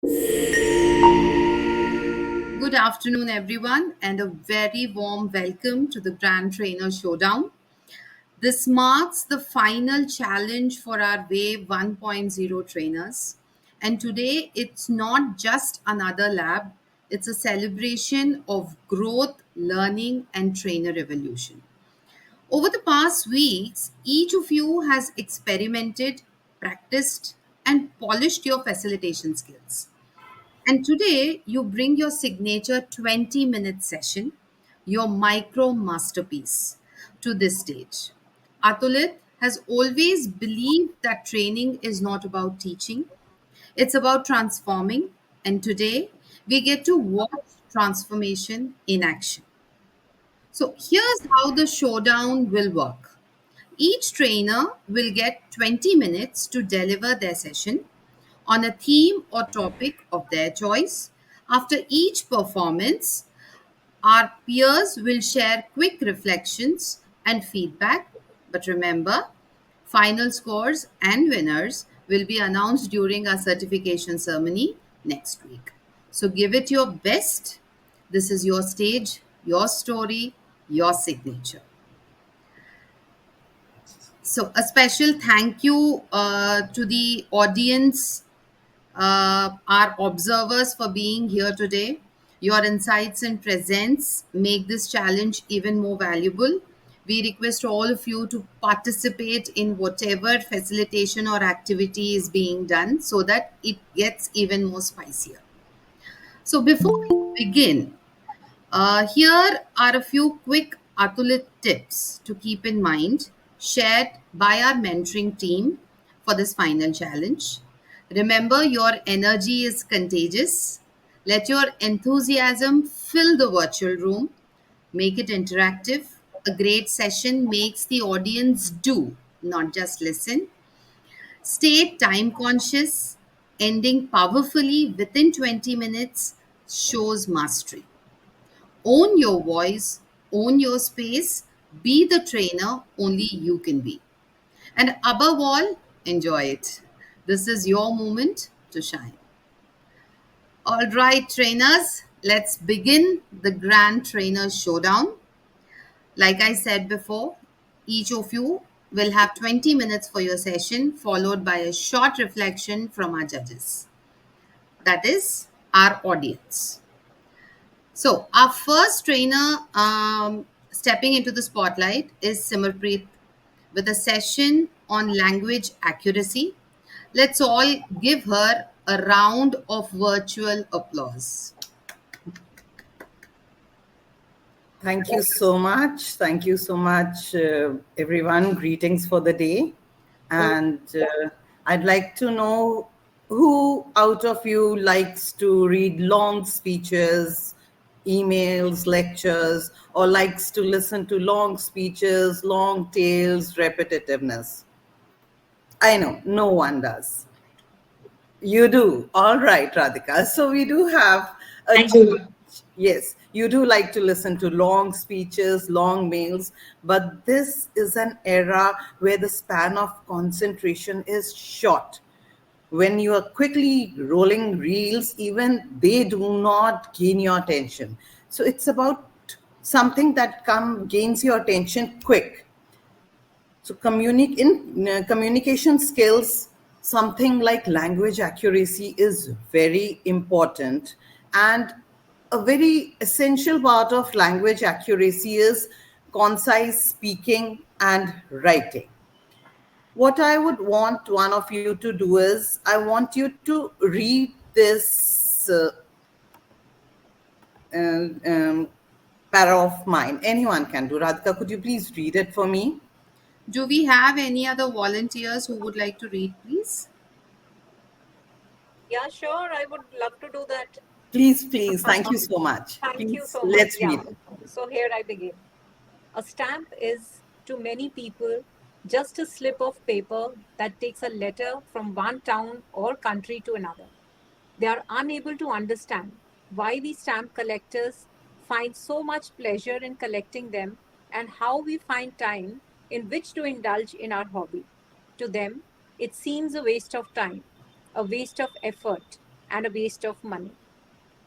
Good afternoon, everyone, and a very warm welcome to the Grand Trainer Showdown. This marks the final challenge for our Wave 1.0 trainers. And today, it's not just another lab, it's a celebration of growth, learning, and trainer evolution. Over the past weeks, each of you has experimented, practiced, and polished your facilitation skills. And today, you bring your signature 20-minute session, your micro masterpiece, to this stage. Atulith has always believed that training is not about teaching, it's about transforming. And today, we get to watch transformation in action. So, here's how the showdown will work. Each trainer will get 20 minutes to deliver their session on a theme or topic of their choice. After each performance, our peers will share quick reflections and feedback. But remember, final scores and winners will be announced during our certification ceremony next week. So give it your best. This is your stage, your story, your signature. So, a special thank you to the audience, our observers, for being here today. Your insights and presence make this challenge even more valuable. We request all of you to participate in whatever facilitation or activity is being done so that it gets even more spicier. So, before we begin, here are a few quick Atulith tips to keep in mind, shared by our mentoring team for this final challenge. Remember, your energy is contagious. Let your enthusiasm fill the virtual room. Make it interactive. A great session makes the audience do, not just listen. Stay time conscious. Ending powerfully within 20 minutes shows mastery. Own your voice, own your space, be the trainer only you can be. And above all, enjoy it. This is your moment to shine. All right, trainers, let's begin the Grand Trainer Showdown. Like I said before, each of you will have 20 minutes for your session, followed by a short reflection from our judges. That is our audience. So, our first trainer stepping into the spotlight is Simarpreet with a session on language accuracy. Let's all give her a round of virtual applause. Thank you so much. Thank you so much, everyone. Greetings for the day. And I'd like to know who out of you likes to read long speeches, emails, lectures, or likes to listen to long speeches, long tales, repetitiveness. I know, no one does. You do. All right, Radhika. So we do have a Thank you. yes, you do like to listen to long speeches, long mails, but this is an era where the span of concentration is short. When you are quickly rolling reels, even they do not gain your attention. So it's about something that gains your attention quick. So communication skills, something like language accuracy is very important, and a very essential part of language accuracy is concise speaking and writing. What I would want one of you to do is I want you to read this para of mine. Anyone can do. Radhika, could you please read it for me? Do we have any other volunteers who would like to read, please? Yeah, sure. I would love to do that. Please, please. Thank you so much. Thank you Please, so much. let's read Yeah. it. So here I begin. A stamp is, to many people, just a slip of paper that takes a letter from one town or country to another. They are unable to understand why we stamp collectors find so much pleasure in collecting them and how we find time in which to indulge in our hobby. To them, it seems a waste of time, a waste of effort, and a waste of money.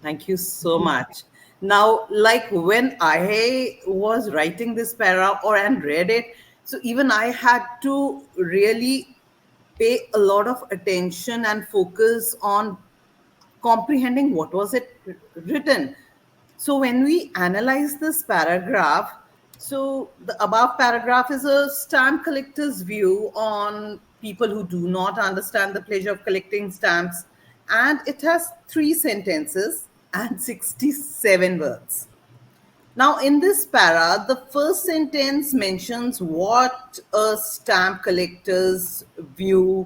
Thank you so much. Now, like when I was writing this para or and read it, so even I had to really pay a lot of attention and focus on comprehending what was it written. So when we analyze this paragraph, so the above paragraph is a stamp collector's view on people who do not understand the pleasure of collecting stamps, and it has 3 sentences and 67 words. Now, in this para, the first sentence mentions what a stamp collector's view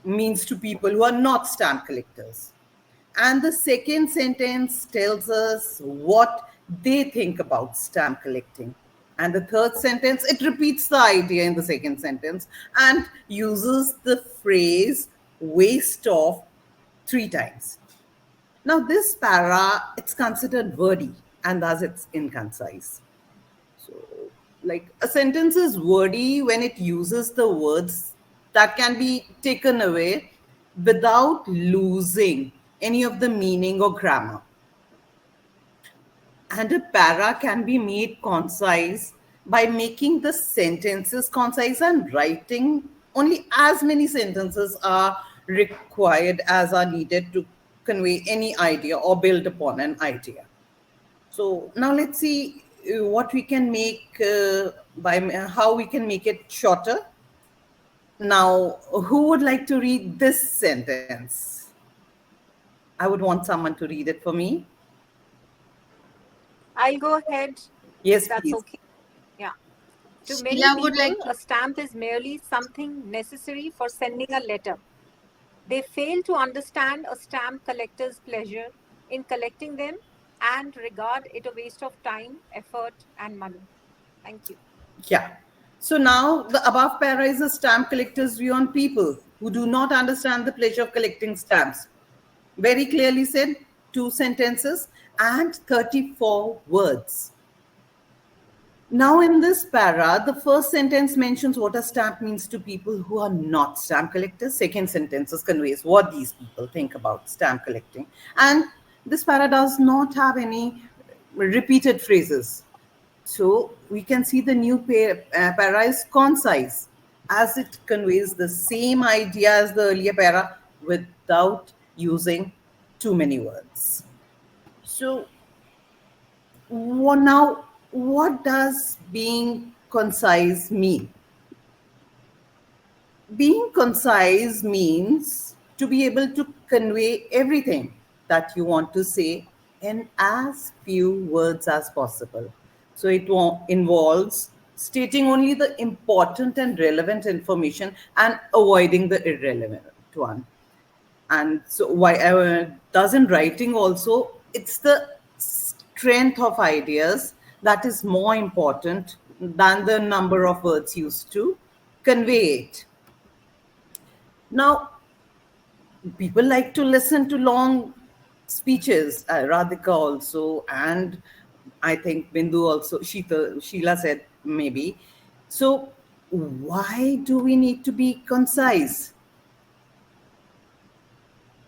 means to people who are not stamp collectors. And the second sentence tells us what they think about stamp collecting. And the third sentence, it repeats the idea in the second sentence and uses the phrase waste of 3 times. Now, this para, it's considered wordy and thus it's inconcise. So, like a sentence is wordy when it uses the words that can be taken away without losing any of the meaning or grammar. And a para can be made concise by making the sentences concise and writing only as many sentences are required as are needed to convey any idea or build upon an idea. So now let's see what we can make by how we can make it shorter. Now, who would like to read this sentence? I would want someone to read it for me. I'll go ahead if Yes, that's please. okay. Yeah. To many Sheila would people, like to. a stamp is merely something necessary for sending a letter. They fail to understand a stamp collector's pleasure in collecting them and regard it a waste of time, effort, and money. Thank you. Yeah. So now the above para is a stamp collector's view on people who do not understand the pleasure of collecting stamps. Very clearly said, 2 sentences and 34 words. Now, in this para, the first sentence mentions what a stamp means to people who are not stamp collectors. Second sentence conveys what these people think about stamp collecting. And this para does not have any repeated phrases. So we can see the new para is concise as it conveys the same idea as the earlier para without using too many words. So now, what does being concise mean? Being concise means to be able to convey everything that you want to say in as few words as possible. So it involves stating only the important and relevant information and avoiding the irrelevant one. And so why does in writing also, it's the strength of ideas that is more important than the number of words used to convey it. Now, people like to listen to long speeches, Radhika also, and I think Bindu also, Sheila said maybe. So why do we need to be concise?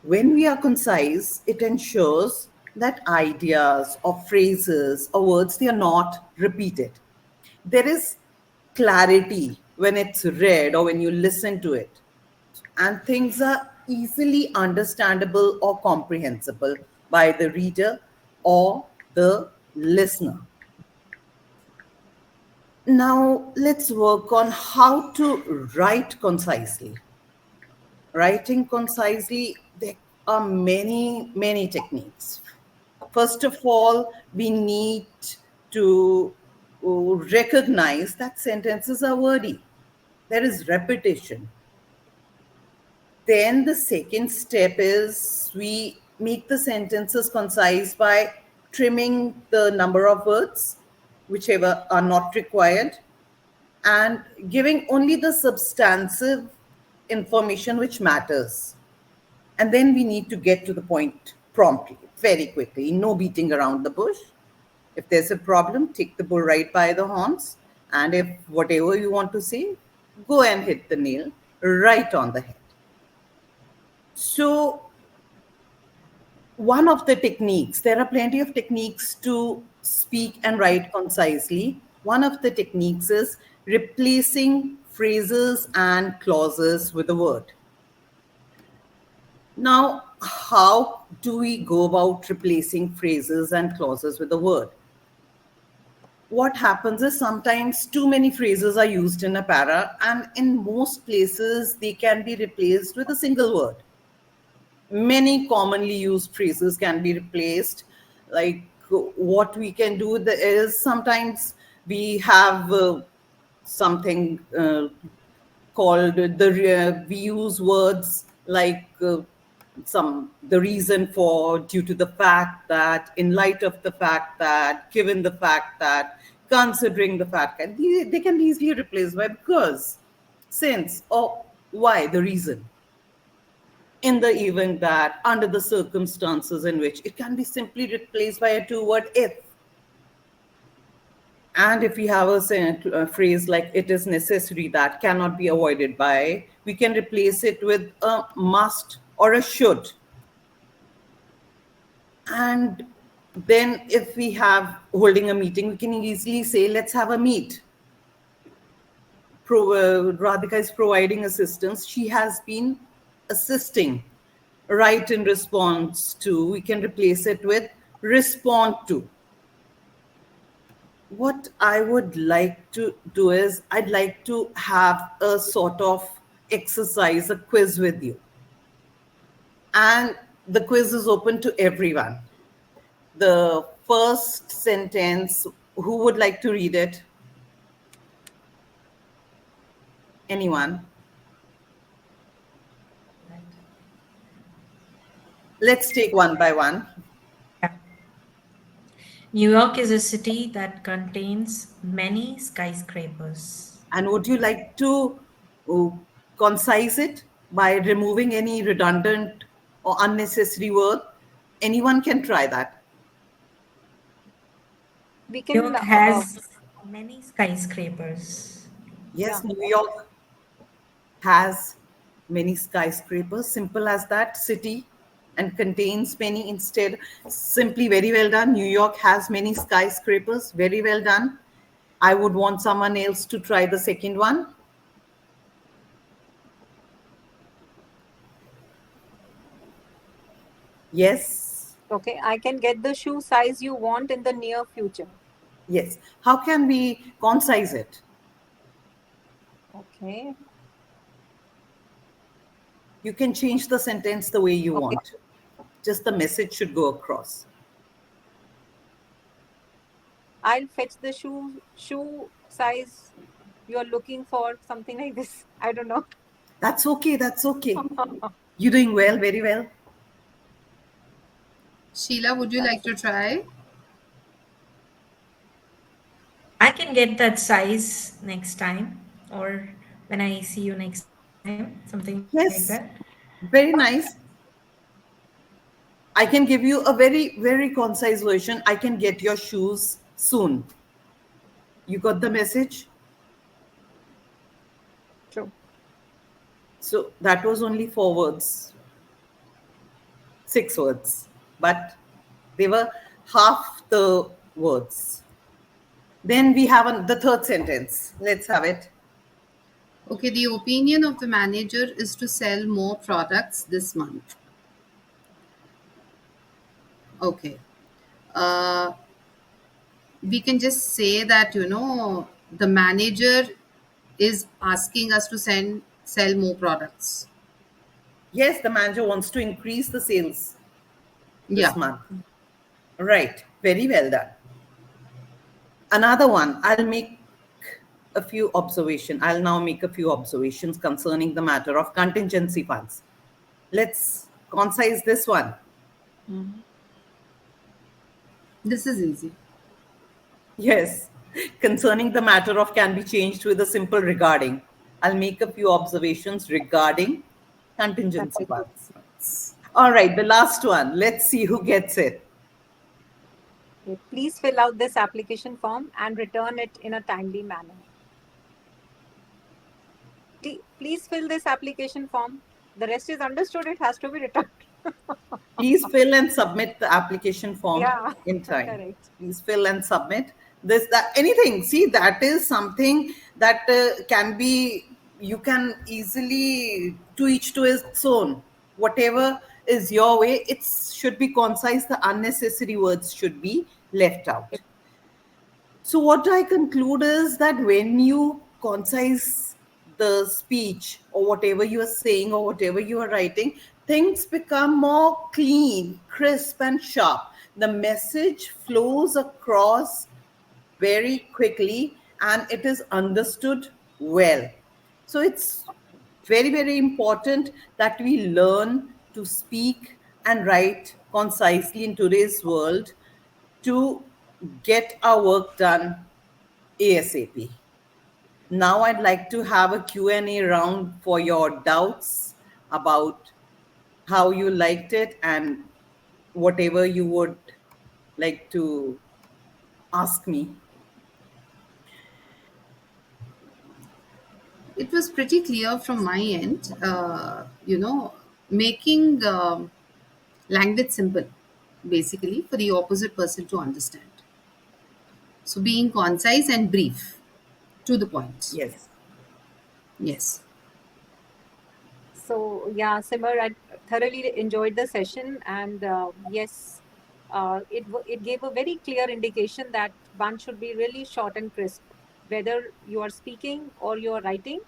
When we are concise, it ensures that ideas or phrases or words, they are not repeated. There is clarity when it's read or when you listen to it, and things are easily understandable or comprehensible by the reader or the listener. Now, let's work on how to write concisely. Writing concisely, there are many techniques. First of all, we need to recognize that sentences are wordy. There is repetition. Then the second step is we make the sentences concise by trimming the number of words, whichever are not required, and giving only the substantive information which matters. And then we need to get to the point promptly, very quickly, no beating around the bush. If there's a problem, take the bull right by the horns. And if whatever you want to say, go and hit the nail right on the head. So, one of the techniques, there are plenty of techniques to speak and write concisely. One of the techniques is replacing phrases and clauses with a word. Now, how do we go about replacing phrases and clauses with a word? What happens is sometimes too many phrases are used in a para, and in most places, they can be replaced with a single word. Many commonly used phrases can be replaced. Like what we can do is sometimes we have something called we use words like some the reason for, due to the fact that, in light of the fact that, given the fact that, considering the fact that. They can be easily replaced by because, since, or why, the reason, in the event that, under the circumstances, in which. It can be simply replaced by a two-word if. And if we have a phrase like "it is necessary that cannot be avoided by," we can replace it with a must or a should. And then if we have holding a meeting, we can easily say, let's have a meet. Radhika is providing assistance. She has been assisting. Right, in response to, we can replace it with respond to. What I would like to do is, I'd like to have a sort of exercise, a quiz with you. And the quiz is open to everyone. The first sentence, who would like to read it? Anyone? Let's take one by one. Yeah. New York is a city that contains many skyscrapers. And would you like to uh, concise it by removing any redundant or unnecessary word? Anyone can try that. We New can, York has many skyscrapers. yeah, Yes, New York has many skyscrapers, simple as that, city, and contains many instead. Simply, very well done. New York has many skyscrapers, very well done. I would want someone else to try the second one. Yes, okay, I can get the shoe size you want in the near future. yes. How can we concise it? Okay, You can change the sentence the way you okay. want. Just the message should go across. I'll fetch the shoe size you're looking for, something like this. I don't know. That's okay. That's okay. You're doing well, very well. Sheila, would you like to try? I can get that size next time or when I see you next time, something like that. Yes, very nice. I can give you a very, very concise version. I can get your shoes soon. You got the message? True. So that was only 4 words, 6 words, but they were half the words. Then we have the third sentence. Let's have it. Okay, the opinion of the manager is to sell more products this month. Okay. Uh, we can just say that, the manager is asking us to sell more products. Yes, the manager wants to increase the sales this Yeah. month. Right. Very well done. Another one. I'll now make a few observations concerning the matter of contingency funds. Let's concise this one. This is easy. Yes. Concerning the matter of can be changed with a simple regarding. I'll make a few observations regarding contingency funds. All right, the last one. Let's see who gets it. Okay. Please fill out this application form and return it in a timely manner. Please fill this application form. The rest is understood, it has to be returned. Please fill and submit the application form Yeah, in time. correct. Please fill and submit this, that, anything. See, that is something that can be, you can easily, to each to his own. Whatever is your way, it should be concise. The unnecessary words should be left out. So, what I conclude is that when you concise the speech or whatever you are saying or whatever you are writing, things become more clean, crisp, and sharp. The message flows across very quickly and it is understood well. So, it's very, very important that we learn to speak and write concisely in today's world to get our work done ASAP. Now I'd like to have a Q&A round for your doubts about how you liked it and whatever you would like to ask me. It was pretty clear from my end, making language simple, basically, for the opposite person to understand. So, being concise and brief, to the point. Yes. Yes. So yeah, Simar, I thoroughly enjoyed the session, and yes, it gave a very clear indication that one should be really short and crisp, whether you are speaking or you are writing,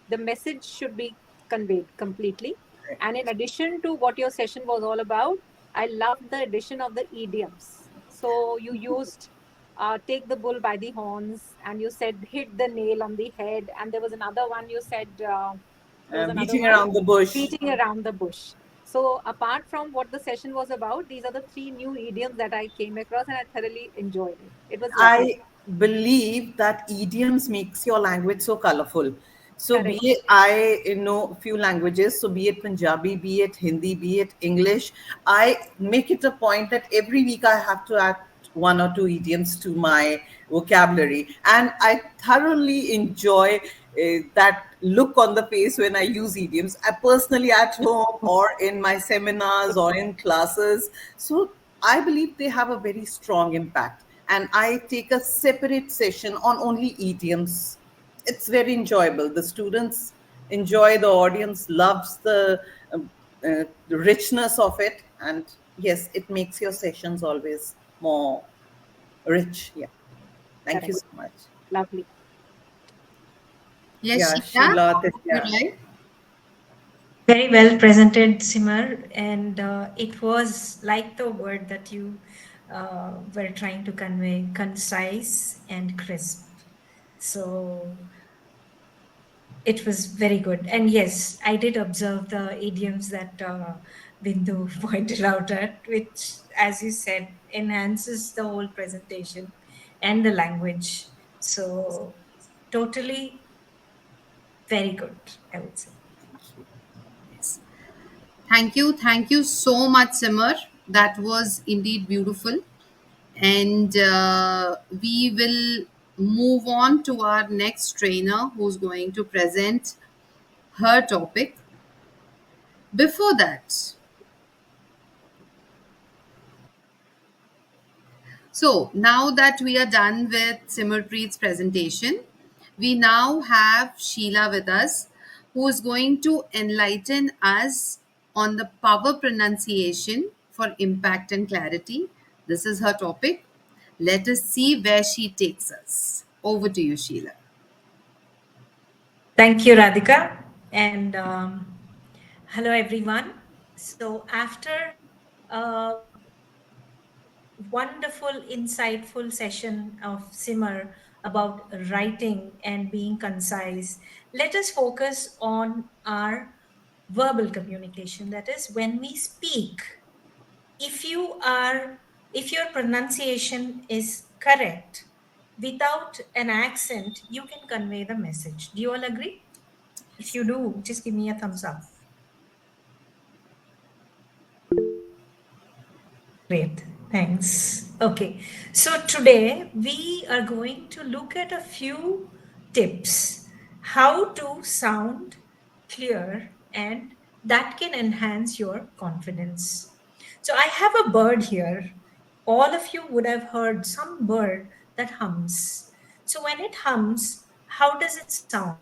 the message should be conveyed completely. And in addition to what your session was all about, I loved the addition of the idioms. So you used take the bull by the horns, and you said hit the nail on the head, and there was another one you said. There was another Beating one, around the bush. beating around the bush. So apart from what the session was about, these are the three new idioms that I came across, and I thoroughly enjoyed it. It was lovely. I believe that idioms makes your language so colorful. So be Correct. it, I know a few languages, so be it Punjabi, be it Hindi, be it English, I make it a point that every week I have to add one or two idioms to my vocabulary. And I thoroughly enjoy that look on the face when I use idioms. I personally at home or in my seminars or in classes. So I believe they have a very strong impact. And I take a separate session on only idioms. It's very enjoyable. The students enjoy, the audience loves the richness of it. And yes, it makes your sessions always more rich. Yeah. Thank you Correct. so much. Lovely. Yes, Yeah, Sheila, Sheila, would you yeah. like? Very well presented, Simar, and it was like the word that you were trying to convey, concise and crisp. So it was very good. And yes, I did observe the idioms that Bindu pointed out at, which, as you said, enhances the whole presentation and the language. So totally very good, I would say. Yes. Thank you. Thank you so much, Simar. That was indeed beautiful. And we will move on to our next trainer who's going to present her topic. Before that, so now that we are done with Simmerpreet's presentation, we now have Sheila with us, who is going to enlighten us on the power pronunciation for impact and clarity. This is her topic. Let us see where she takes us. Over to you, Sheila. Thank you, Radhika. And hello, everyone. So, after a wonderful, insightful session of Simar about writing and being concise, let us focus on our verbal communication. That is, when we speak, if you are, if your pronunciation is correct, without an accent, you can convey the message. Do you all agree? If you do, just give me a thumbs up. Great, thanks. Okay, so today we are going to look at a few tips how to sound clear and that can enhance your confidence. So I have a bird here. All of you would have heard some bird that hums. So when it hums, how does it sound?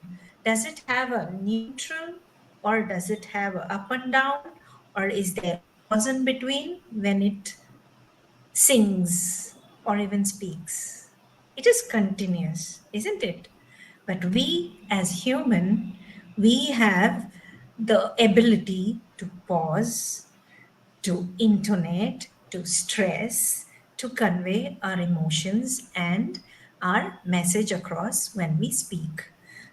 Does it have a neutral, or does it have a up and down, or is there a pause in between when it sings or even speaks? It is continuous, isn't it? But we as human, we have the ability to pause, to intonate, to stress, to convey our emotions and our message across when we speak.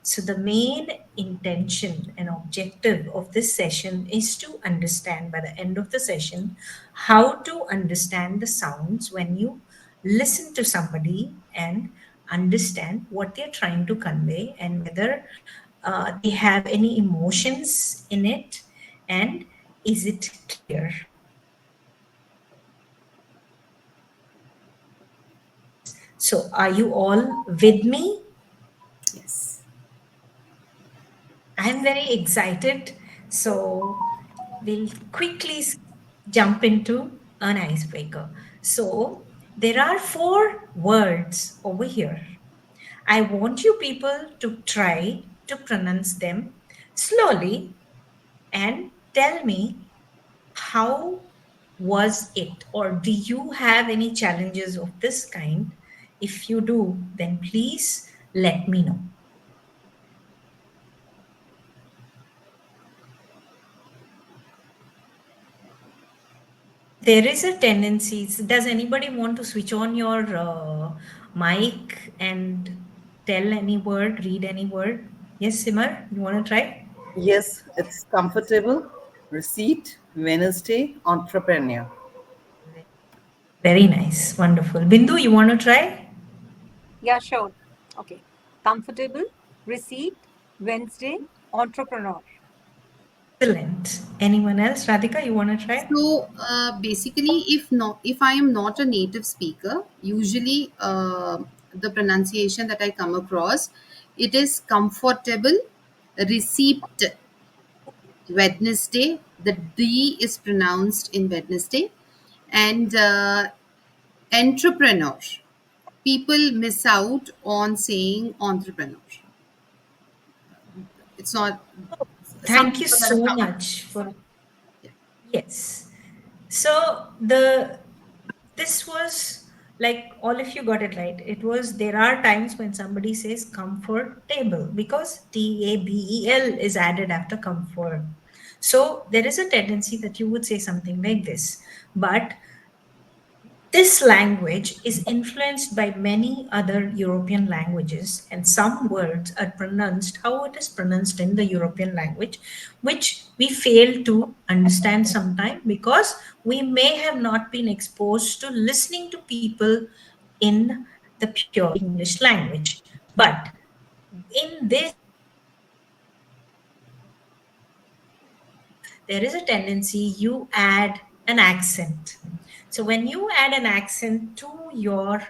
So, the main intention and objective of this session is to understand by the end of the session how to understand the sounds when you listen to somebody and understand what they're trying to convey and whether they have any emotions in it, and is it clear? So, are you all with me? Yes. I'm very excited. So, we'll quickly jump into an icebreaker. So, there are four words over here. I want you people to try to pronounce them slowly and tell me how was it, or do you have any challenges of this kind? If you do, then please let me know. There is a tendency. Does anybody want to switch on your mic and tell any word, read any word? Yes, Simar, you want to try? Yes, it's comfortable. Receipt, Wednesday, entrepreneur. Very nice, wonderful. Bindu, you want to try? Yeah, sure. Okay. Comfortable, receipt, Wednesday, entrepreneur. Excellent. Anyone else? Radhika, you want to try? So basically, if I am not a native speaker, usually the pronunciation that I come across, it is comfortable, receipt, Wednesday. The D is pronounced in Wednesday, and entrepreneur. People miss out on saying entrepreneur. It's not. Some Thank you people are so come. much for, yes. So the this was like all of you got it right. It was, there are times when somebody says comfortable because TABEL is added after comfort. So there is a tendency that you would say something like this. But this language is influenced by many other European languages, and some words are pronounced how it is pronounced in the European language, which we fail to understand sometimes because we may have not been exposed to listening to people in the pure English language. But in this there is a tendency you add an accent. So when you add an accent to your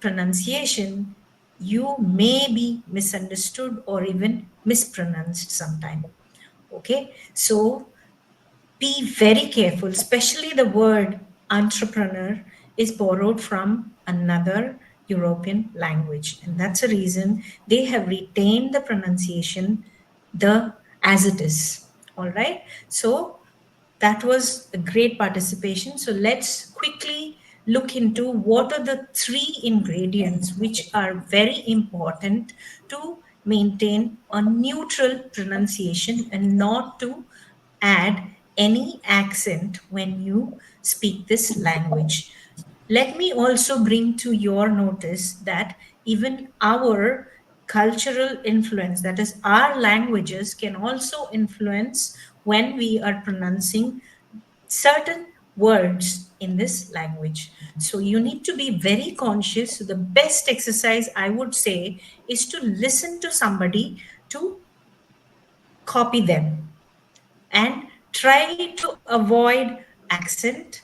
pronunciation, you may be misunderstood or even mispronounced sometime. Okay, so be very careful, especially the word entrepreneur is borrowed from another European language. And that's a reason they have retained the pronunciation the as it is. All right. So that was a great participation. So let's quickly look into what are the three ingredients which are very important to maintain a neutral pronunciation and not to add any accent when you speak this language. Let me also bring to your notice that even our cultural influence, that is, our languages, can also influence when we are pronouncing certain words in this language. So you need to be very conscious. So the best exercise I would say is to listen to somebody, to copy them, and try to avoid accent.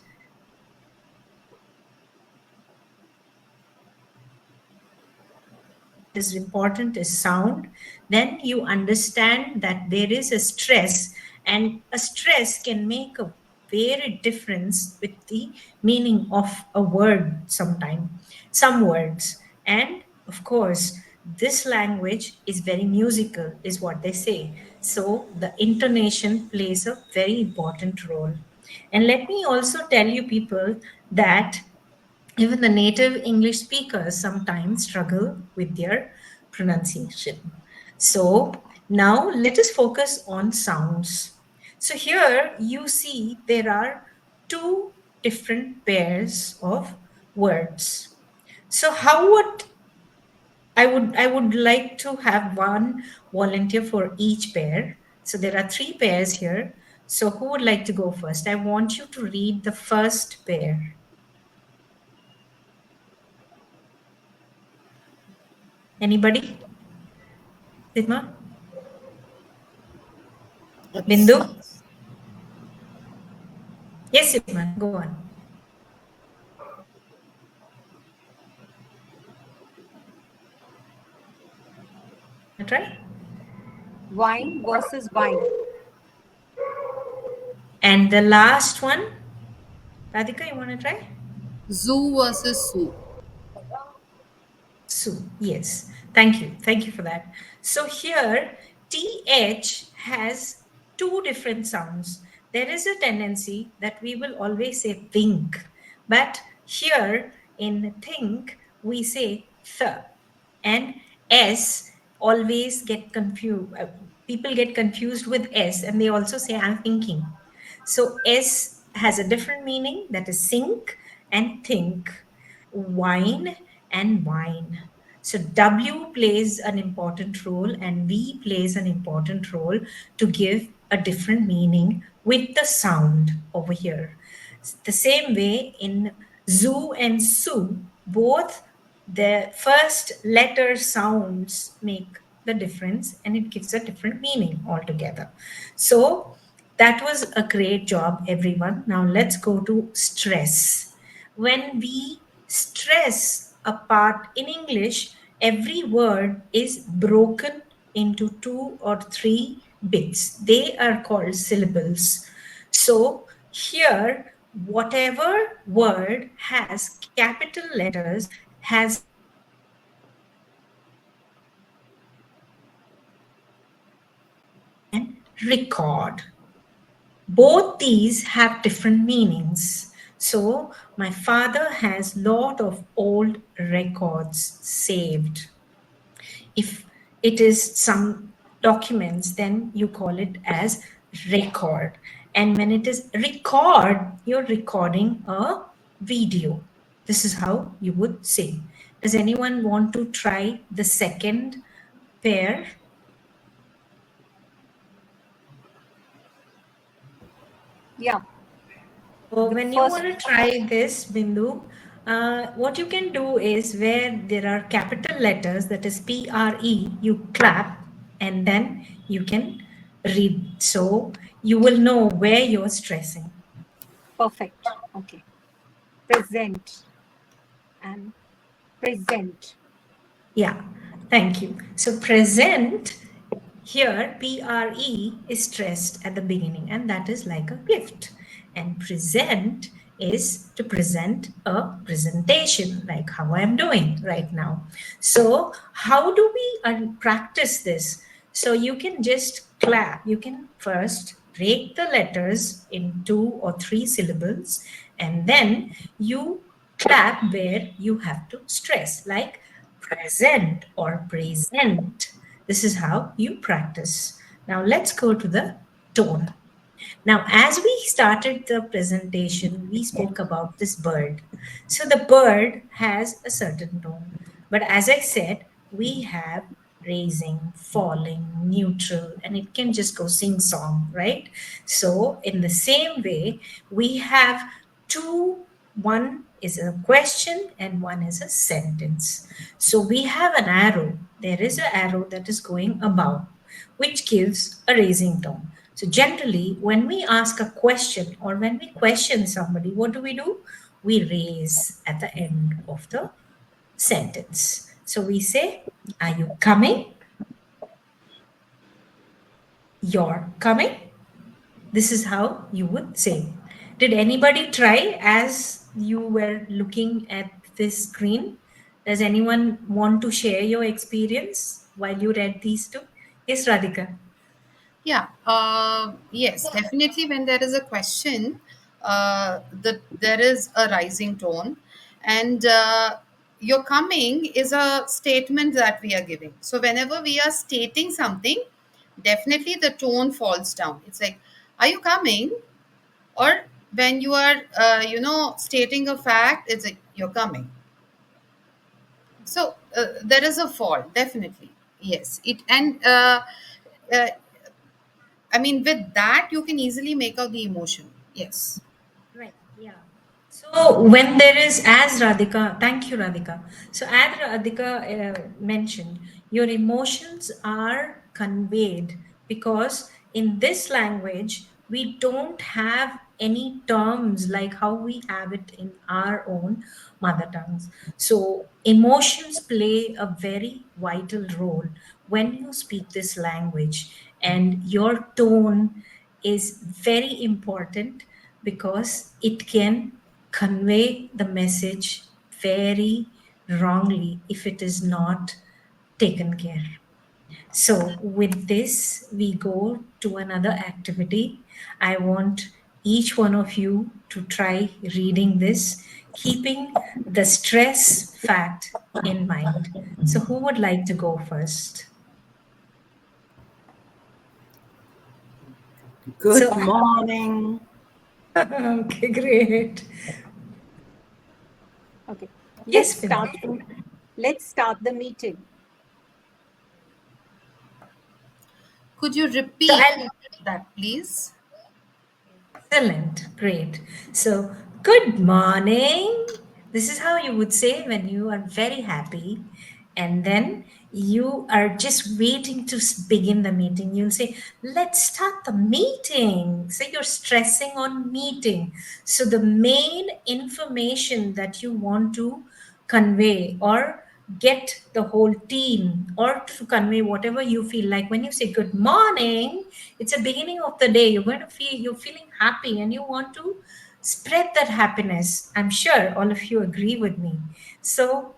What is important is sound. Then you understand that there is a stress And a stress can make a very difference with the meaning of a word sometime, some words. And of course, this language is very musical, is what they say. So the intonation plays a very important role. And let me also tell you, people, that even the native English speakers sometimes struggle with their pronunciation. So now let us focus on sounds. So here you see there are two different pairs of words. So how would I would like to have one volunteer for each pair. So there are three pairs here. So who would like to go first? I want you to read the first pair. Anybody? Sima? Bindu? It's Yes, Sima, go on. Wanna try? Wine versus wine. And the last one, Radhika, you want to try? Zoo versus Sue. Sue, yes. Thank you. Thank you for that. So here, TH has two different sounds. There is a tendency that we will always say think, but here in think, we say th. And S always get confused. People get confused with S and they also say, I'm thinking. So S has a different meaning, that is sink and think, wine and wine. So W plays an important role and V plays an important role to give a different meaning with the sound over here. The same way in zoo and sue, both the first letter sounds make the difference and it gives a different meaning altogether. So that was a great job, everyone. Now let's go to stress. When we stress a part in English, every word is broken into two or three bits. They are called syllables. So here, whatever word has capital letters has and record. Both these have different meanings. So my father has lot of old records saved. If it is some documents, then you call it as record. And when it is record, you're recording a video. This is how you would say. Does anyone want to try the second pair? Yeah. So The when you first want to try this, Bindu, what you can do is where there are capital letters, that is PRE, you clap and then you can read. So you will know where you're stressing. perfect. Okay. Present and present. Yeah, thank you. So present here, PRE is stressed at the beginning, and that is like a gift. And present is to present a presentation, like how I'm doing right now. So, how do we practice this? So, you can just clap. You can first break the letters in two or three syllables, and then you clap where you have to stress, like present or present. This is how you practice. Now let's go to the tone. Now, as we started the presentation, we spoke about this bird. So the bird has a certain tone. But as I said, we have raising, falling, neutral, and it can just go sing song, right? So, in the same way, we have two, one is a question and one is a sentence. So, we have an arrow. There is an arrow that is going above, which gives a raising tone. So generally, when we ask a question or when we question somebody, what do? We raise at the end of the sentence. So we say, are you coming? You're coming? This is how you would say. Did anybody try as you were looking at this screen? Does anyone want to share your experience while you read these two? Yes, Radhika. Yeah, yes, definitely. When there is a question, there is a rising tone, and your coming is a statement that we are giving. So whenever we are stating something, definitely the tone falls down. It's like, "Are you coming?" Or when you are, stating a fact, it's like, "You're coming." So there is a fall, definitely. Yes, it and uh, I mean, with that, you can easily make out the emotion. Yes. Right, yeah. So when there is, as Radhika, thank you, Radhika. So as Radhika mentioned, your emotions are conveyed because in this language, we don't have any terms like how we have it in our own mother tongues. So emotions play a very vital role when you speak this language, and your tone is very important because it can convey the message very wrongly if it is not taken care. So, with this, we go to another activity. I want each one of you to try reading this, keeping the stress fact in mind. So, who would like to go first? So, Good morning. okay, great. Okay. Yes, Let's Vinay. start let's start the meeting. Could you So, repeat I'll that, please? Excellent, great. So, good morning. This is how you would say when you are very happy, and then you are just waiting to begin the meeting. You'll say, let's start the meeting. So, you're stressing on meeting. So, the main information that you want to convey or get the whole team or to convey whatever you feel like when you say good morning, it's a beginning of the day. You're going to feel, you're feeling happy and you want to spread that happiness. I'm sure all of you agree with me. So,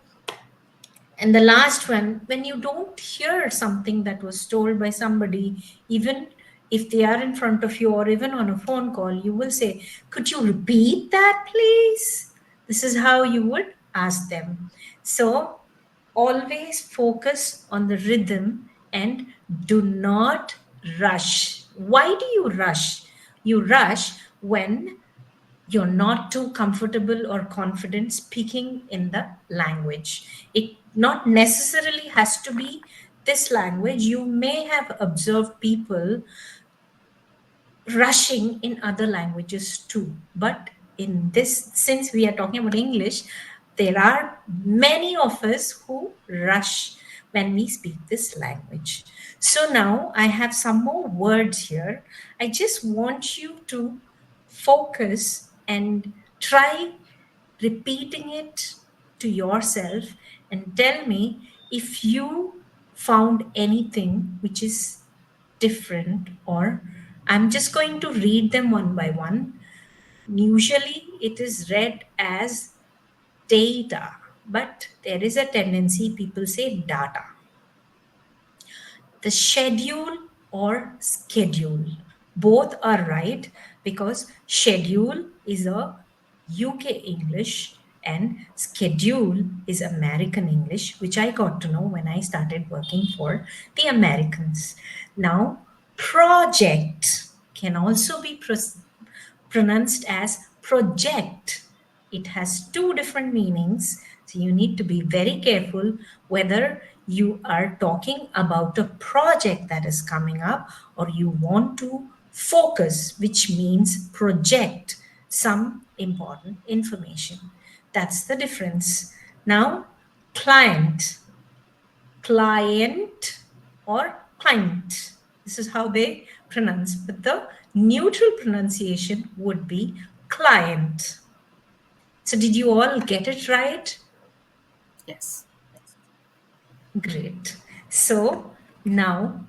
and the last one, when you don't hear something that was told by somebody, even if they are in front of you or even on a phone call, you will say, could you repeat that, please? This is how you would ask them. So always focus on the rhythm and do not rush. Why do you rush? You rush when you're not too comfortable or confident speaking in the language. It not necessarily has to be this language. You may have observed people rushing in other languages too. But in this, since we are talking about English, there are many of us who rush when we speak this language. So now I have some more words here. I just want you to focus and try repeating it to yourself and tell me if you found anything which is different, or I'm just going to read them one by one. Usually it is read as data, but there is a tendency people say data. The schedule or schedule, both are right because schedule is a UK English and schedule is American English, which I got to know when I started working for the Americans. Now, project can also be pronounced as project. It has two different meanings. So you need to be very careful whether you are talking about a project that is coming up or you want to focus, which means project some important information. That's the difference. Now, client, client, or client. This is how they pronounce, but the neutral pronunciation would be client. So, did you all get it right? Yes. Great. So, now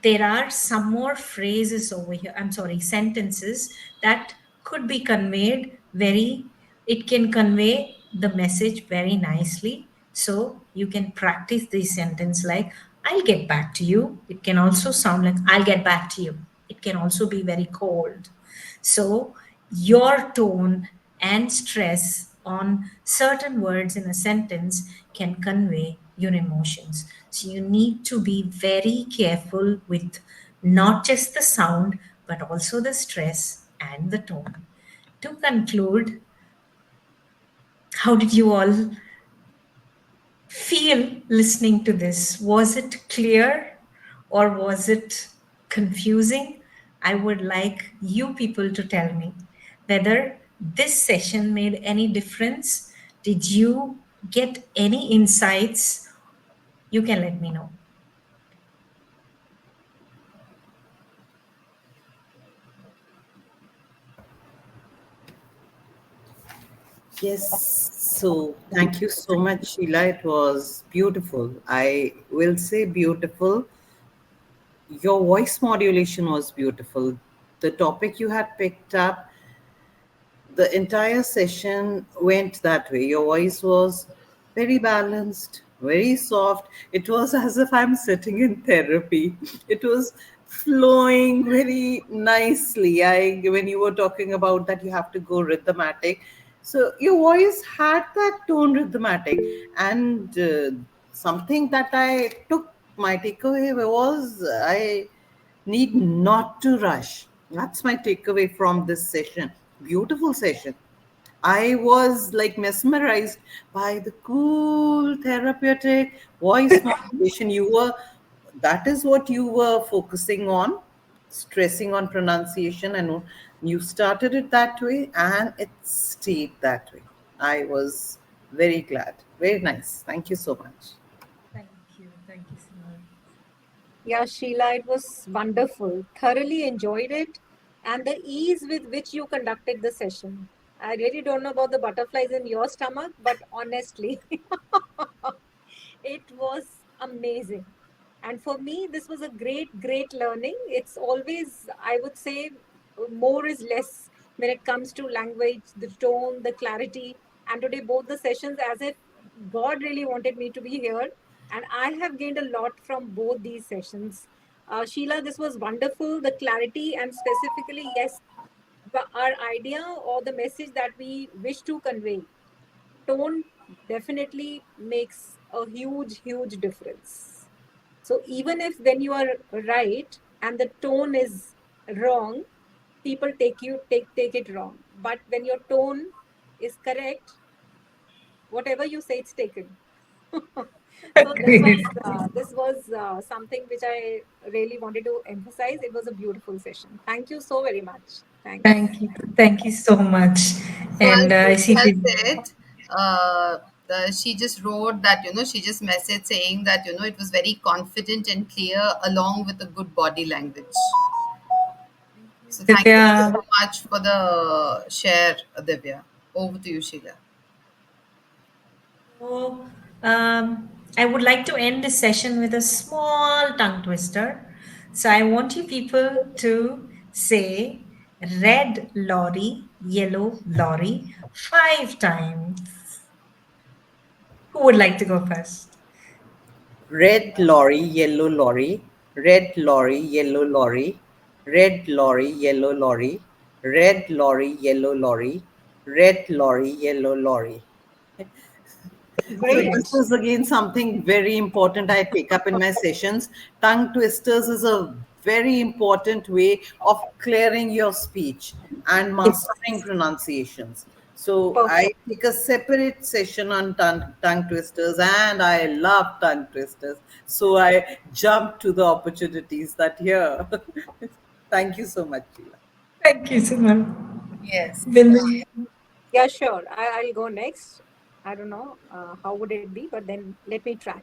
there are some more phrases over here, I'm sorry, sentences that could be conveyed very, it can convey the message very nicely. So you can practice this sentence like, I'll get back to you. It can also sound like, I'll get back to you. It can also be very cold. So your tone and stress on certain words in a sentence can convey your emotions. So you need to be very careful with not just the sound, but also the stress and the tone. To conclude, how did you all feel listening to this? Was it clear or was it confusing? I would like you people to tell me whether this session made any difference. Did you get any insights? You can let me know. Yes. So thank you so much, Sheila. It was beautiful. I will say beautiful. Your voice modulation was beautiful. The topic you had picked up, the entire session went that way. Your voice was very balanced, very soft. It was as if I'm sitting in therapy. It was flowing very nicely. I when you were talking about that you have to go rhythmatic. So your voice had that tone rhythmatic, and something that I took my takeaway was I need not to rush. That's my takeaway from this session. Beautiful session. I was like mesmerized by the cool therapeutic voice modulation. That is what you were focusing on, stressing on pronunciation, and you started it that way, and it stayed that way. I was very glad. Very nice. Thank you so much. Thank you. Thank you, Simar. Yeah, Sheila, it was wonderful. Thoroughly enjoyed it. And the ease with which you conducted the session. I really don't know about the butterflies in your stomach, but honestly, it was amazing. And for me, this was a great, great learning. It's always, I would say, more is less when it comes to language, the tone, the clarity. And today, both the sessions, as if God really wanted me to be here. And I have gained a lot from both these sessions. Sheila, this was wonderful. The clarity and specifically, yes, our idea or the message that we wish to convey, tone definitely makes a huge, huge difference. So even if when you are right and the tone is wrong, people take it wrong. But when your tone is correct, whatever you say, it's taken. So Agreed. this was something which I really wanted to emphasize. It was a beautiful session. Thank you so very much. Thanks. Thank you. Thank you so much. Well, And I very see well the said. She just wrote that, she just messaged saying that, it was very confident and clear along with a good body language. So thank you Divya. so much for the share, Divya. Over to you, Sheila. So, I would like to end this session with a small tongue twister. So, I want you people to say red lorry, yellow lorry 5 times. Who would like to go first? Red lorry, yellow lorry, red lorry, yellow lorry, red lorry, yellow lorry, red lorry, yellow lorry, red lorry, yellow lorry. So Great. this is again something very important I take up in my sessions. Tongue twisters is a very important way of clearing your speech and mastering pronunciations. So I Perfect. take a separate session on tongue twisters, and I love tongue twisters. So I jump to the opportunities that here. Thank you so much, Sheila. Thank you, Simon. Yes. Bindu. Yeah, sure. I'll go next. I don't know how would it be, but then let me try.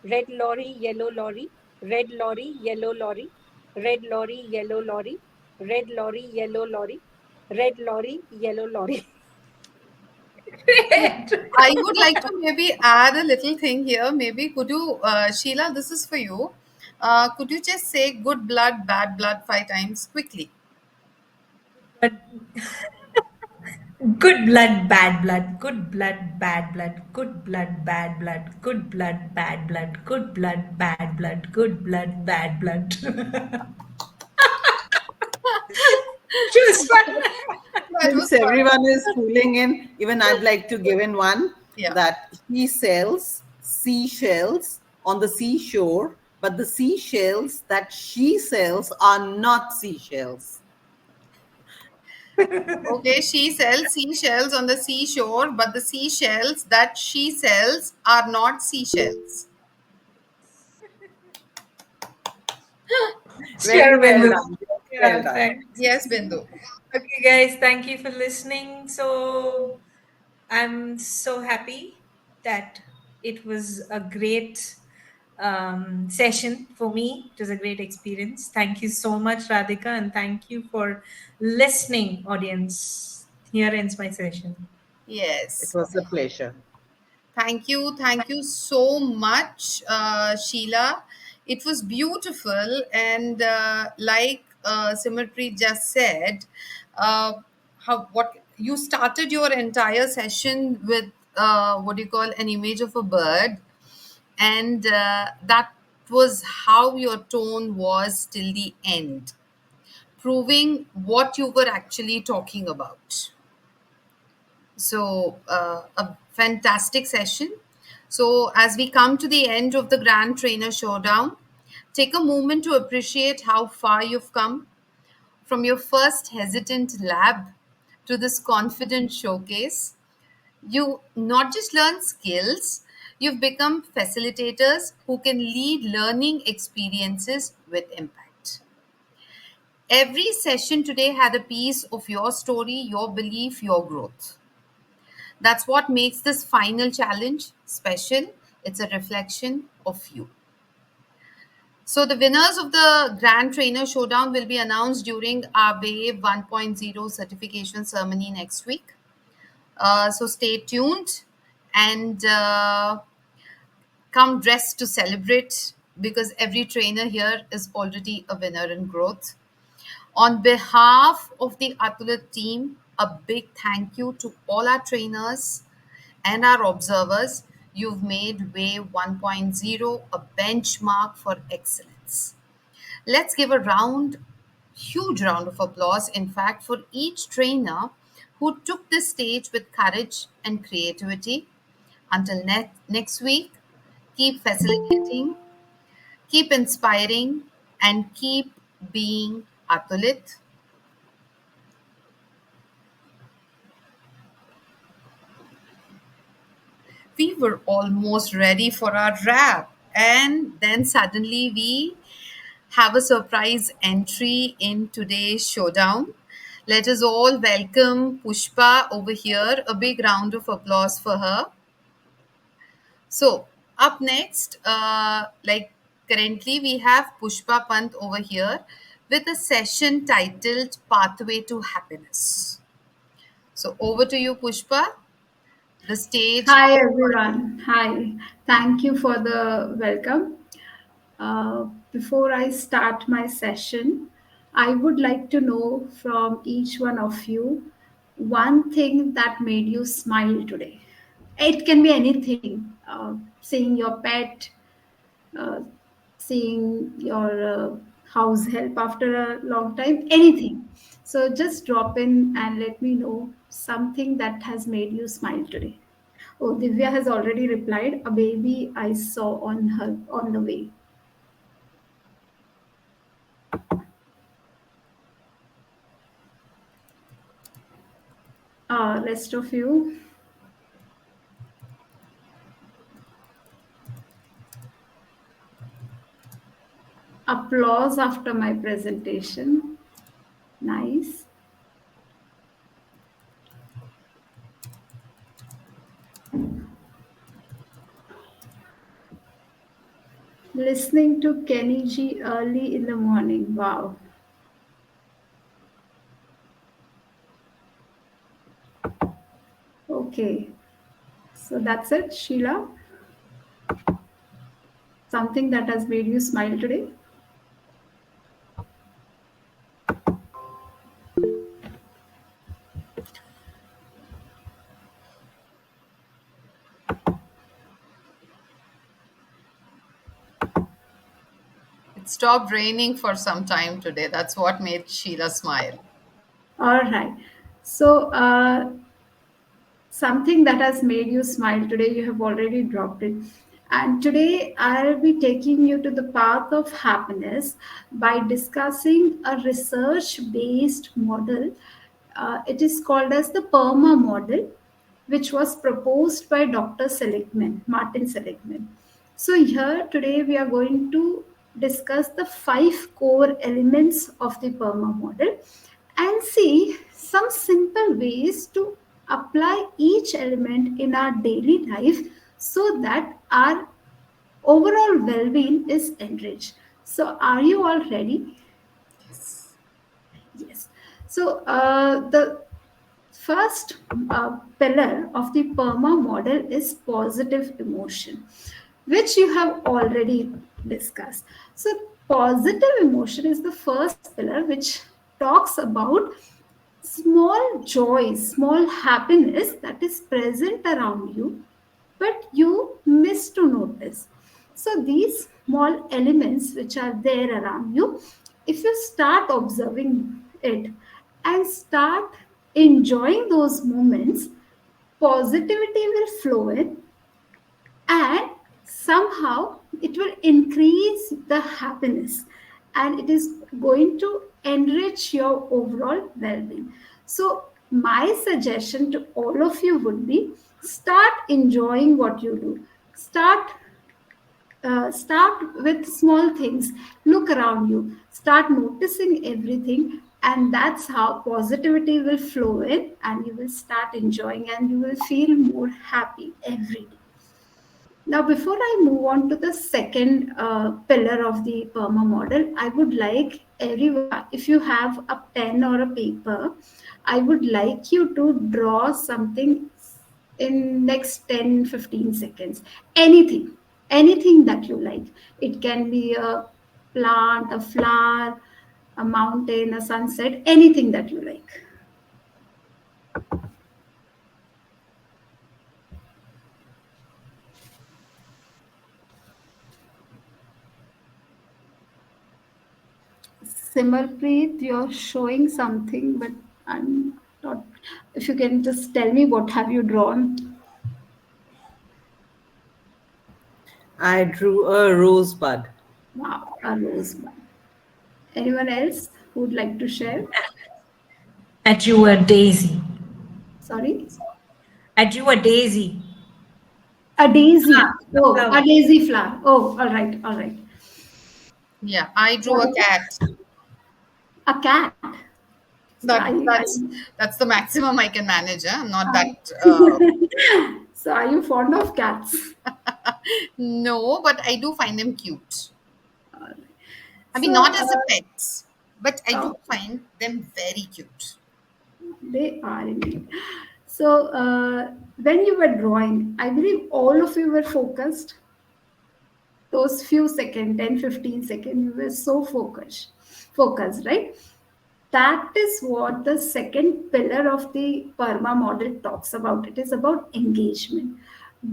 Red lorry, yellow lorry, red lorry, yellow lorry, red lorry, yellow lorry, red lorry, yellow lorry, red lorry, yellow lorry. I would like to maybe add a little thing here. Maybe could you, Sheila, this is for you. Could you just say good blood, bad blood 5 times quickly? But good blood, bad blood, good blood, bad blood, good blood, bad blood, good blood, bad blood, good blood, bad blood, good blood, bad blood. Choose one. That Since was fun. everyone is fooling in, even I'd like to give in one Yeah. that he sells seashells on the seashore, but the seashells that she sells are not seashells. Okay, she sells seashells on the seashore, but the seashells that she sells are not seashells. Very Sure, well Bindu. done. Very well Yeah, done. thanks. Yes, Bindu. Okay, guys, thank you for listening. So I'm so happy that it was a great session for me. It was a great experience. Thank you so much, Radhika, and thank you for listening, audience. Here ends my session. It Yes. was a pleasure. Thank you. Thank you so much, Sheila. It was beautiful. And like Simmerpreet just said, what you started your entire session with, what do you call, an image of a bird. And that was how your tone was till the end, proving what you were actually talking about. So, a fantastic session. So, as we come to the end of the Grand Trainer Showdown, take a moment to appreciate how far you've come from your first hesitant lab to this confident showcase. You not just learn skills, you've become facilitators who can lead learning experiences with impact. Every session today had a piece of your story, your belief, your growth. That's what makes this final challenge special. It's a reflection of you. So, the winners of the Grand Trainer Showdown will be announced during our Wave 1.0 certification ceremony next week. So, stay tuned and come dressed to celebrate, because every trainer here is already a winner in growth. On behalf of the Atulith team, a big thank you to all our trainers and our observers. You've made Wave 1.0 a benchmark for excellence. Let's give a huge round of applause, in fact, for each trainer who took this stage with courage and creativity. Until next week, keep facilitating, keep inspiring, and keep being Atulith. We were almost ready for our wrap, and then suddenly we have a surprise entry in today's showdown. Let us all welcome Pushpa over here. A big round of applause for her. So, up next, currently, we have Pushpa Pant over here with a session titled Pathway to Happiness. So, over to you, Pushpa. The stage Hi is everyone. Hi. Thank you for the welcome. Before I start my session, I would like to know from each one of you one thing that made you smile today. It can be anything, seeing your pet, uh, seeing your house help after a long time, anything. So just drop in and let me know something that has made you smile today. Oh, Divya has already replied. A baby I saw on her on the way. Rest of you, applause after my presentation. Nice. Listening to Kenny G early in the morning. Wow. Okay. So that's it, Sheila. Something that has made you smile today? It stopped raining for some time today. That's what made Sheila smile. All right. So, something that has made you smile today, you have already dropped it. And today, I'll be taking you to the path of happiness by discussing a research based model. It is called as the PERMA model, which was proposed by Dr. Seligman, Martin Seligman. So, here today we are going to discuss the 5 core elements of the PERMA model and see some simple ways to apply each element in our daily life so that our overall well being is enriched. So, are you all ready? Yes. Yes. So, the first pillar of the PERMA model is positive emotion, which you have already discussed. So, positive emotion is the first pillar, which talks about small joys, small happiness that is present around you, but you miss to notice. So, these small elements which are there around you, if you start observing it and start enjoying those moments, positivity will flow in and somehow it will increase the happiness and it is going to enrich your overall well-being. So my suggestion to all of you would be, start enjoying what you do. Start with small things. Look around you, start noticing everything, and that's how positivity will flow in and you will start enjoying and you will feel more happy every day. Now, before I move on to the second pillar of the PERMA model, I would like everyone, if you have a pen or a paper, I would like you to draw something in next 10-15 seconds. Anything, anything that you like. It can be a plant, a flower, a mountain, a sunset, anything that you like. Simarpreet, you're showing something, but I'm not. If you can just tell me what have you drawn? I drew a rosebud. Wow, a rosebud. Anyone else who would like to share? I drew a daisy. Sorry, I drew a daisy. a daisy. A Oh, a flower. daisy flower. Oh, all right, all right. Yeah, I drew What a is it? cat. A cat. So That that's the maximum I can manage. Huh? Not that. so are you fond of cats? No, but I do find them cute. I mean, So, not as a pet, but I do okay, find them very cute. they are indeed. So, when you were drawing, I believe all of you were focused. Those few seconds, 10-15 seconds, you were so focused, right? That is what the second pillar of the PERMA model talks about. It is about engagement.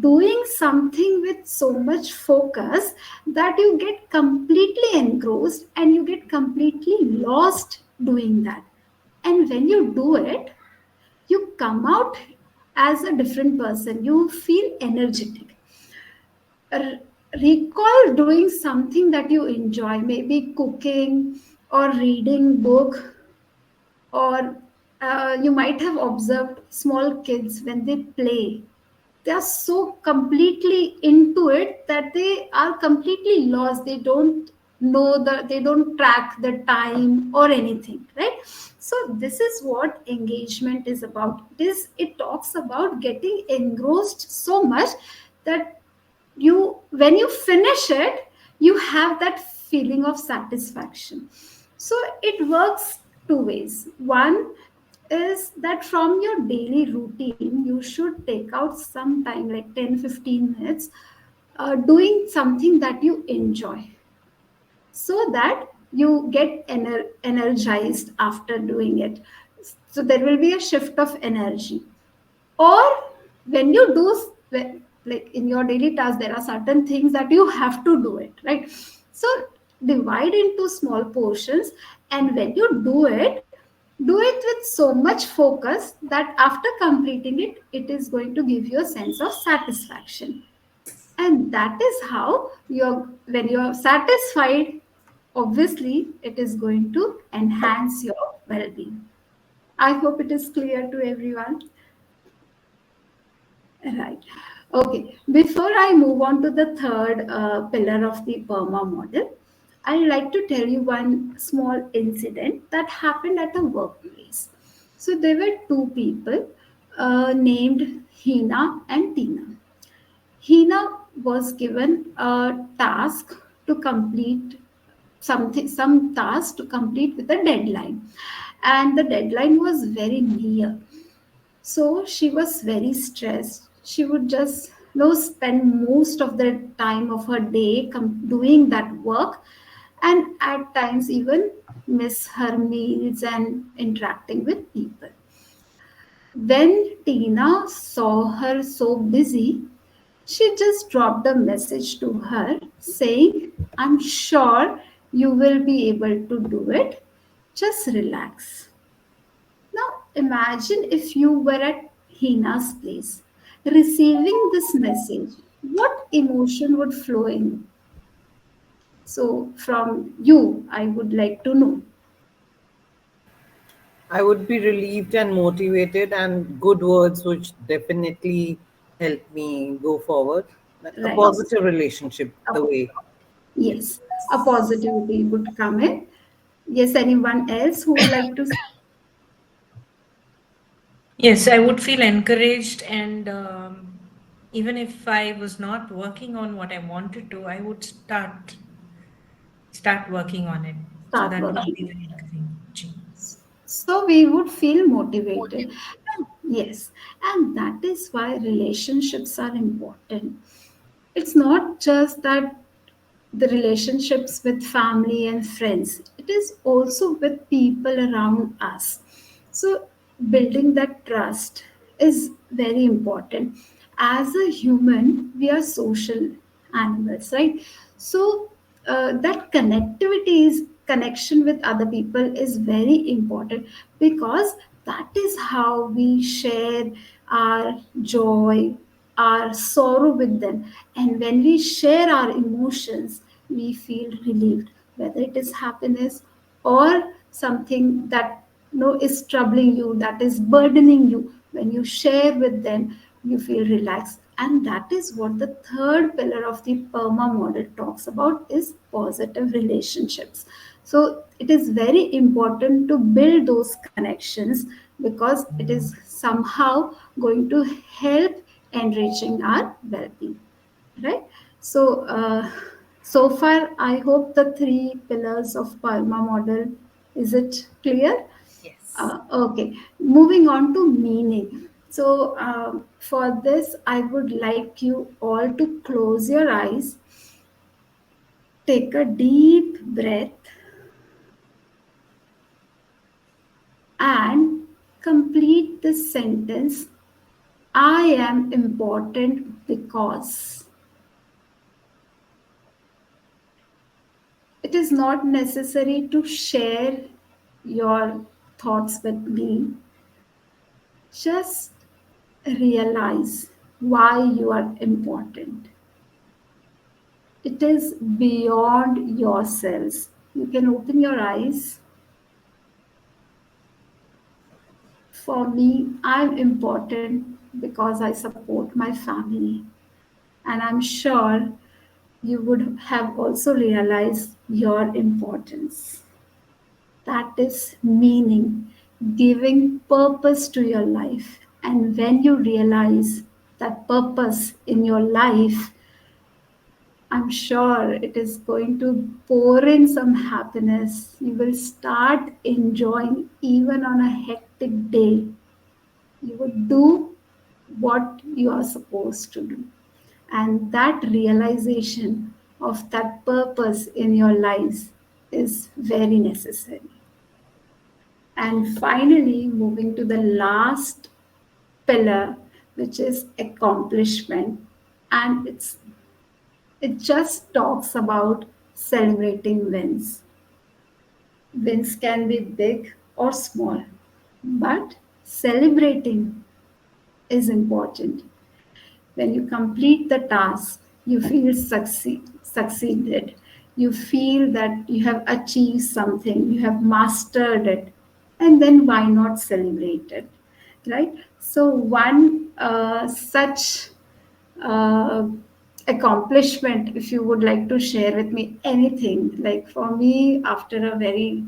Doing something with so much focus that you get completely engrossed and you get completely lost doing that. And when you do it, you come out as a different person. You feel energetic. R- Recall doing something that you enjoy, maybe cooking or reading book, or you might have observed small kids when they play, they are so completely into it that they are completely lost. They don't know they don't track the time or anything, right? So this is what engagement is about. It talks about getting engrossed so much that you, when you finish it, you have that feeling of satisfaction. So it works two ways. One is that from your daily routine you should take out some time, like 10-15 minutes, doing something that you enjoy, so that you get energized after doing it. So there will be a shift of energy. Or when you do like in your daily task, there are certain things that you have to do it, right? So divide into small portions, and when you do it with so much focus that after completing it, it is going to give you a sense of satisfaction. And that is how you're when you're satisfied, obviously it is going to enhance your well-being. I hope it is clear to everyone. Right. Okay. Before I move on to the third pillar of the PERMA model, I'd like to tell you one small incident that happened at a workplace. So there were two people named Hina and Tina. Hina was given a task to complete some task to complete with a deadline, and the deadline was very near. So she was very stressed. She would just spend most of the time of her day doing that work, and at times even miss her meals and interacting with people. When Tina saw her so busy, she just dropped a message to her saying, "I'm sure you will be able to do it. Just relax." Now, imagine if you were at Hina's place, receiving this message. What emotion would flow in? So, from you, I would like to know. I would be relieved and motivated, and good words would definitely help me go forward. A Right. positive relationship, the way. Yes, a positivity would come in. Yes, anyone else who would like to? Yes, I would feel encouraged, and even if I was not working on what I wanted to, I would start working on it. So Start that would be working. very encouraging. So we would feel motivated. Yes, and that is why relationships are important. It's not just that the relationships with family and friends, it is also with people around us. So building that trust is very important. As a human, we are social animals, right? So that connectivity is connection with other people is very important, because that is how we share our joy, our sorrow with them. And when we share our emotions, we feel relieved, whether it is happiness or something that is troubling you, that is burdening you. When you share with them, you feel relaxed. And that is what the third pillar of the PERMA model talks about, is positive relationships. So it is very important to build those connections, because it is somehow going to help enriching our well-being, right? So so far I hope the three pillars of PERMA model, is it clear? Yes. Okay, moving on to meaning. So for this, I would like you all to close your eyes, take a deep breath, and complete this sentence: I am important because. It is not necessary to share your thoughts with me. Just realize why you are important. It is beyond yourselves. You can open your eyes. For me, I'm important because I support my family. And I'm sure you would have also realized your importance. That is meaning, giving purpose to your life. And when you realize that purpose in your life, I'm sure it is going to pour in some happiness. You will start enjoying even on a hectic day. You would do what you are supposed to do. And that realization of that purpose in your lives is very necessary. And finally, moving to the last pillar, which is accomplishment. And it just talks about celebrating wins. Wins can be big or small, but celebrating is important. When you complete the task, you feel succeeded. You feel that you have achieved something, you have mastered it, and then why not celebrate it, right? So one such uh, accomplishment, if you would like to share with me anything, like for me, after a very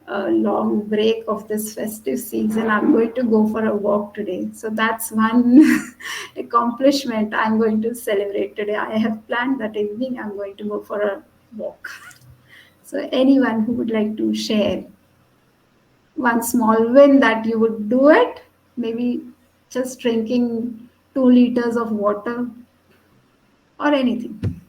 long break of this festive season, I'm going to go for a walk today. So that's one accomplishment I'm going to celebrate today. I have planned that evening I'm going to go for a walk. So anyone who would like to share one small win that you would do it, maybe just drinking 2 liters of water or anything.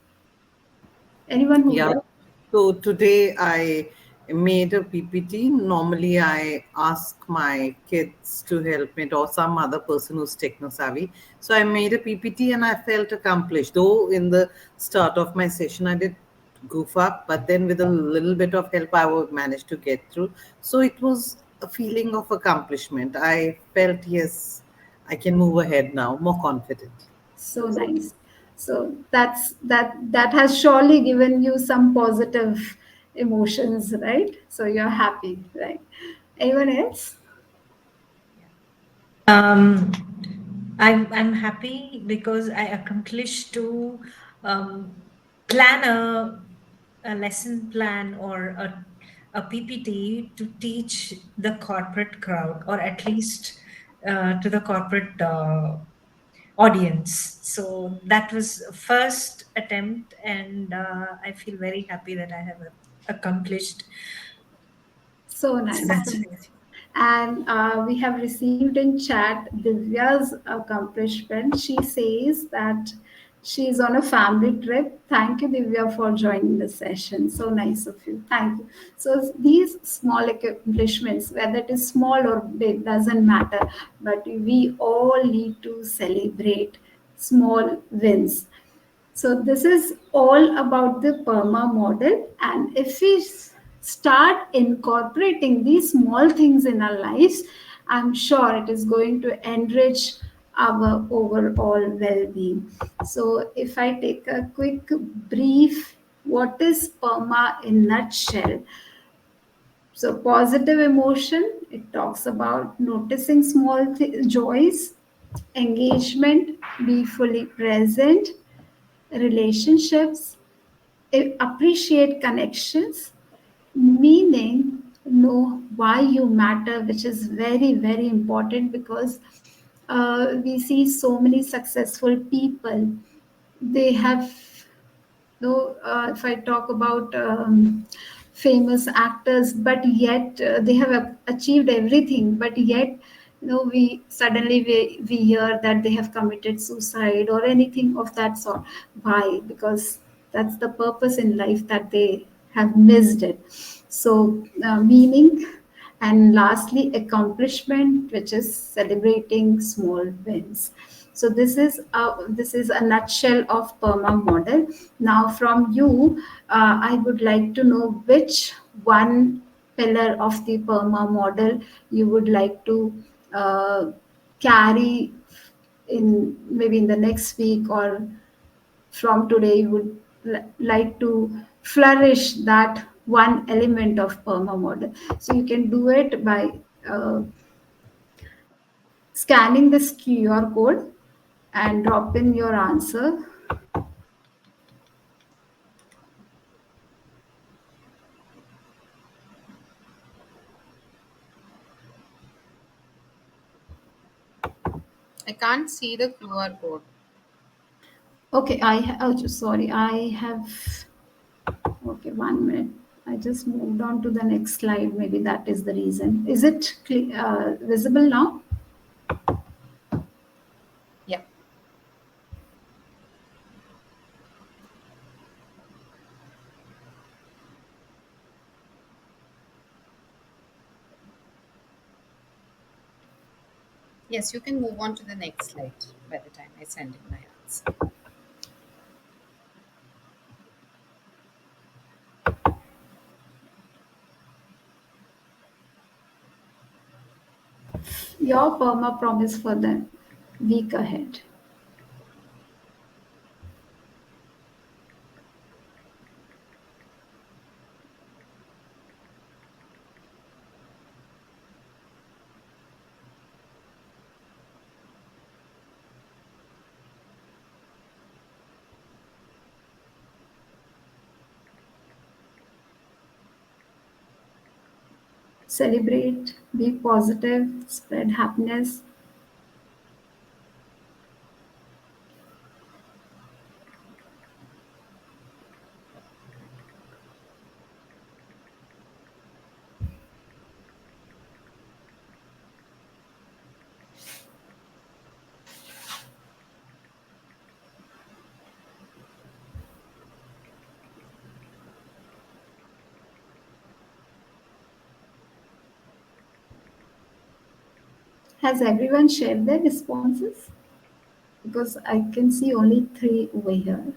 Anyone who would Yeah. like? So today I made a PPT. Normally I ask my kids to help me or some other person who's techno savvy. So I made a PPT and I felt accomplished. Though in the start of my session I did goof up, but then with a little bit of help I would manage to get through. So it was a feeling of accomplishment. I felt yes, I can move ahead now, more confident. So nice. So that has surely given you some positive emotions, right? So you're happy, right? Anyone else? Um, I'm happy because I accomplished to um, plan a lesson plan or a PPT to teach the corporate crowd, or at least to the corporate audience. So that was first attempt, and I feel very happy that I have accomplished. So So nice. that's it. And we have received in chat Divya's accomplishment. She says that she's on a family trip. Thank you, Divya, for joining the session. So nice of you. Thank you. So these small accomplishments, whether it is small or big, doesn't matter. But we all need to celebrate small wins. So this is all about the PERMA model. And if we start incorporating these small things in our lives, I'm sure it is going to enrich our overall well-being. So if I take a quick brief, what is PERMA in nutshell? So positive emotion, it talks about noticing small joys, engagement, be fully present, relationships, appreciate connections, meaning know why you matter, which is very, very important because we see so many successful people. They have no, if I talk about famous actors, but yet they have achieved everything, but yet we suddenly we hear that they have committed suicide or anything of that sort. Why? Because that's the purpose in life that they have missed it. So meaning, and lastly accomplishment, which is celebrating small wins. So this is a nutshell of PERMA model. Now from you, I would like to know which one pillar of the PERMA model you would like to uh, carry in maybe in the next week, or from today you would like to flourish that one element of PERMA model. So you can do it by uh, scanning this QR code and drop in your answer. I can't see the QR code. Okay, sorry, I have. Okay, 1 minute. I just moved on to the next slide. Maybe that is the reason. Is it visible now? Yeah. Yes, you can move on to the next slide by the time I send in my answer. Your perma promise for the week ahead. Celebrate, be positive, spread happiness. Has everyone shared their responses? Because I can see only three over here.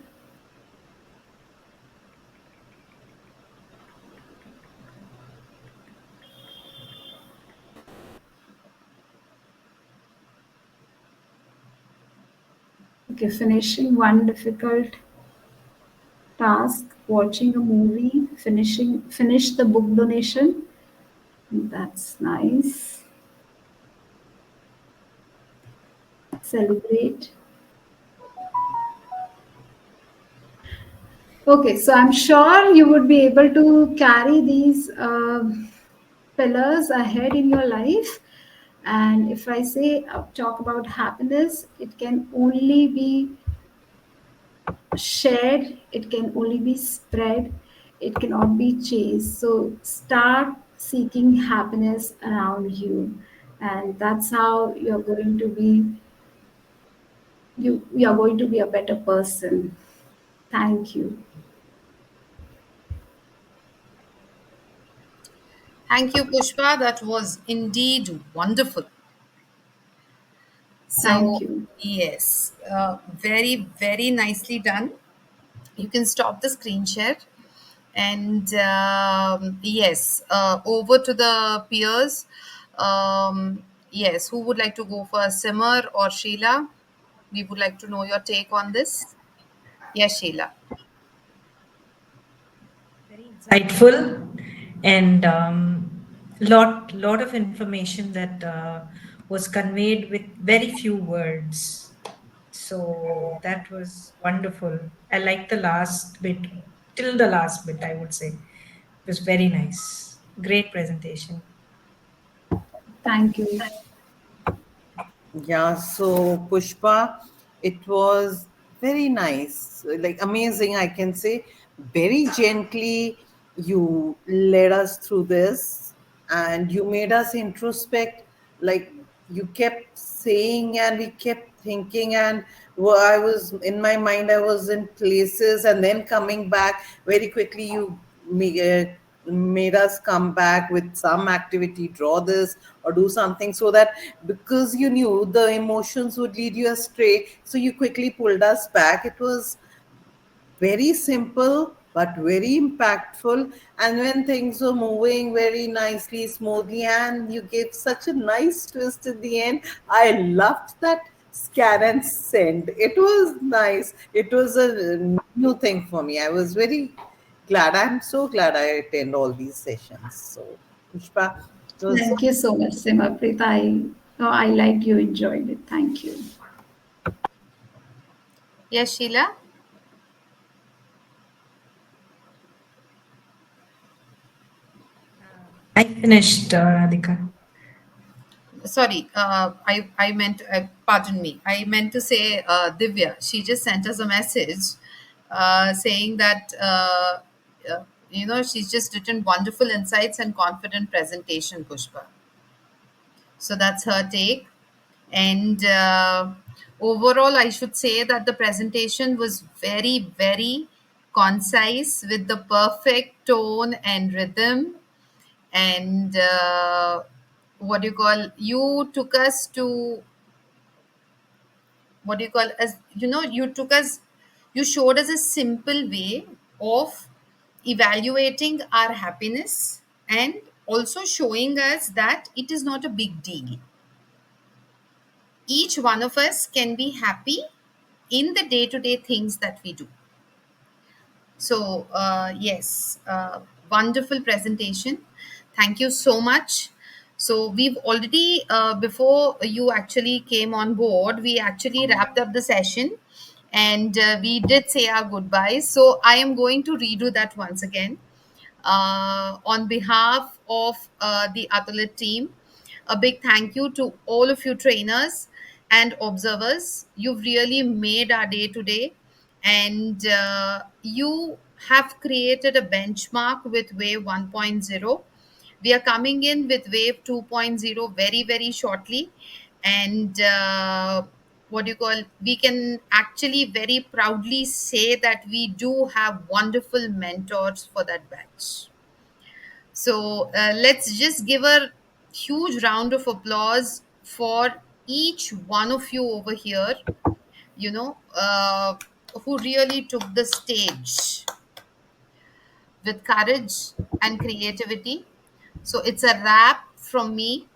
Okay, finishing one difficult task, watching a movie, finish the book donation. That's nice. Celebrate. Okay, so I'm sure you would be able to carry these pillars ahead in your life. And if I say talk about happiness, it can only be shared, it can only be spread, it cannot be chased. So start seeking happiness around you, and that's how you're going to be a better person. Thank you. Thank you, Pushpa. That was indeed wonderful. Thank So, you. yes, very, very nicely done. You can stop the screen share. And yes, over to the peers. Yes, who would like to go for Simar or Sheila? We would like to know your take on this. Yes, Sheila. Very insightful and lot of information that was conveyed with very few words. So that was wonderful. I like the last bit, till the last bit, I would say. It was very nice. Great presentation. Thank you. Yeah, so Pushpa, it was very nice, like amazing, I can say. Very gently, you led us through this and you made us introspect. Like you kept saying, and we kept thinking, and I was in my mind, I was in places, and then coming back very quickly. You made us come back with some activity, draw this or do something, so that because you knew the emotions would lead you astray, so you quickly pulled us back. It was very simple but very impactful, and when things were moving very nicely, smoothly, and you gave such a nice twist at the end. I loved that scan and send. It was nice. It was a new thing for me. I was very glad. I'm so glad I attend all these sessions. So Pushpa, it was. Thank you so much, Simapreet. I like you enjoyed it. Thank you. Yes, Sheila. I finished, Radhika. Sorry, I meant, pardon me, I meant to say Divya. She just sent us a message saying that, she's just written wonderful insights and confident presentation, Pushpa. So that's her take. And overall, I should say that the presentation was very, very concise with the perfect tone and rhythm. And what do you call, you took us to, what do you call, as you know, you took us, you showed us a simple way of evaluating our happiness, and also showing us that it is not a big deal. Each one of us can be happy in the day to day things that we do. So, yes, wonderful presentation. Thank you so much. So, we've already, before you actually came on board, we actually wrapped up the session, and we did say our goodbyes. So, I am going to redo that once again. On behalf of the Atulith team, a big thank you to all of you trainers and observers. You've really made our day today, and you have created a benchmark with Wave 1.0. We are coming in with Wave 2.0 very, very shortly. And what do you call, we can actually very proudly say that we do have wonderful mentors for that batch. So let's just give a huge round of applause for each one of you over here, you know, who really took the stage with courage and creativity. So it's a wrap from me,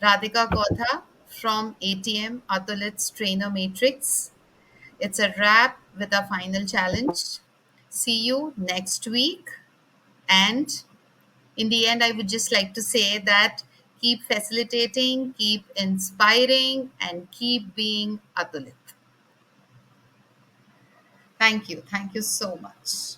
Radhika Kotha from ATM, Atulith's Trainer Matrix. It's a wrap with our final challenge. See you next week. And in the end, I would just like to say that keep facilitating, keep inspiring, and keep being Atulith. Thank you. Thank you so much.